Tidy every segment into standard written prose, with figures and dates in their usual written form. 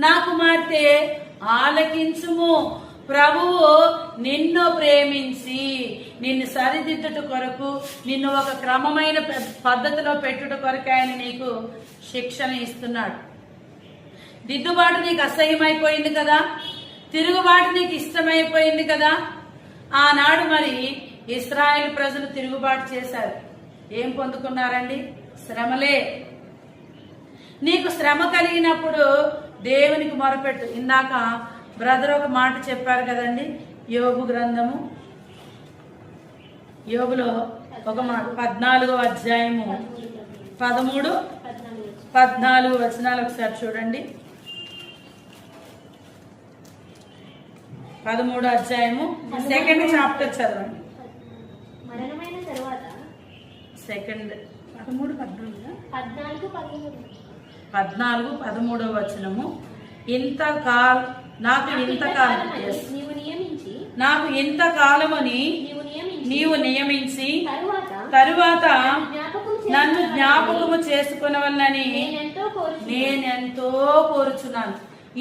నా కుమార్తె ఆలకించుము. ప్రభువు నిన్ను ప్రేమించి నిన్ను సరిదిద్దుట కొరకు, నిన్ను ఒక క్రమమైన పద్ధతిలో పెట్టుట కొరకు ఆయన నీకు శిక్షణ ఇస్తున్నాడు. దిద్దుబాటు నీకు అసహ్యమైపోయింది కదా, తిరుగుబాటు నీకు ఇష్టమైపోయింది కదా. ఆనాడు మరి ఇశ్రాయేలు ప్రజలు తిరుగుబాటు చేశారు. ఏం పొందుకున్నారండి? శ్రమలే. నీకు శ్రమ కలిగినప్పుడు దేవునికి మొరపెట్టు. ఇందాక బ్రదర్ ఒక మాట చెప్పారు కదండి, యోబు గ్రంథము, యోబులో ఒక మాట 14వ అధ్యాయము 13, 14 వచనాలు ఒకసారి చూడండి. 13వ అధ్యాయము 2nd చాప్టర్ చదవండి. 14-13 వచనము. నాకు ఇంతకాలమని నీవు నియమించి తరువాత నన్ను జ్ఞాపకము చేసుకునవలనని నేనెంతో కోరుచున్నాను.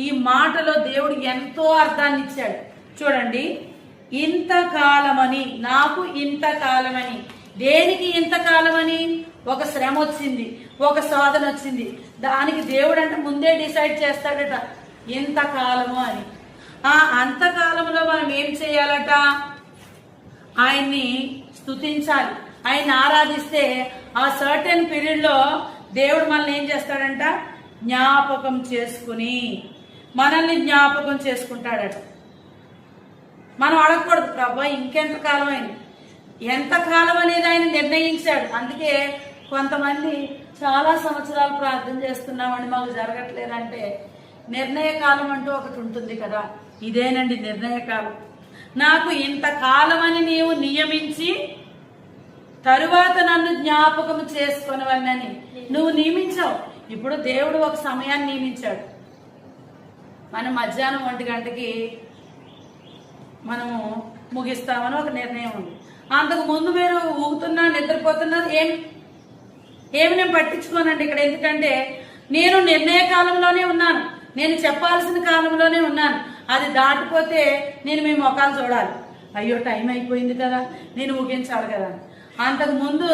ఈ మాటలో దేవుడు ఎంతో అర్థాన్ని ఇచ్చాడు. చూడండి, ఇంతకాలమని, నాకు ఇంతకాలమని. దేనికి ఇంతకాలమని? ఒక శ్రమ వచ్చింది, ఒక శోధన వచ్చింది, దానికి దేవుడు అంటే ముందే డిసైడ్ చేస్తాడట ఇంతకాలము అని. ఆ అంతకాలంలో మనం ఏం చేయాలట? ఆయన్ని స్తుతించాలి, ఆయన్ని ఆరాధిస్తే ఆ సర్టెన్ పీరియడ్ లో దేవుడు మనల్ని ఏం చేస్తాడంట? జ్ఞాపకం చేసుకుని మనల్ని జ్ఞాపకం చేసుకుంటాడట. మనం అడగకూడదు, ప్రభా ఇంకెంత కాలం అయింది. ఎంతకాలం అనేది ఆయన నిర్ణయించాడు. అందుకే కొంతమంది చాలా సంవత్సరాలు ప్రార్థన చేస్తున్నామని మాకు జరగట్లేదంటే నిర్ణయ కాలం అంటూ ఒకటి ఉంటుంది కదా, ఇదేనండి నిర్ణయ కాలం. నాకు ఇంతకాలం అని నీవు నియమించి తరువాత నన్ను జ్ఞాపకం చేసుకునవని నువ్వు నియమించావు. ఇప్పుడు దేవుడు ఒక సమయాన్ని నియమించాడు. మనం మధ్యాహ్నం 1 గంటకి మనము ముగిస్తామని ఒక నిర్ణయం ఉంది. అంతకు ముందు మీరు ఊగుతున్నా నిద్రపోతున్నారు ఏమి నేను పట్టించుకోనండి ఇక్కడ. ఎందుకంటే నేను నిర్ణయ కాలంలోనే ఉన్నాను, నేను చెప్పాల్సిన కాలంలోనే ఉన్నాను. అది దాటిపోతే నేను మీ ముఖాలు చూడాలి, అయ్యో టైం అయిపోయింది కదా, నేను ముగించాలి కదా. అంతకు ముందు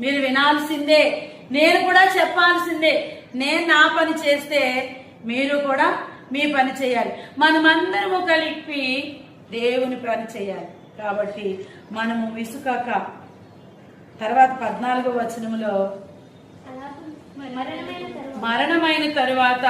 మీరు వినాల్సిందే, నేను కూడా చెప్పాల్సిందే. నేను నా పని చేస్తే మీరు కూడా మీ పని చేయాలి. మనమందరము కలిపి దేవుని పని చేయాలి. కాబట్టి మనము విసుకాక. తర్వాత 14వ వచనములో మరణమైన తరువాత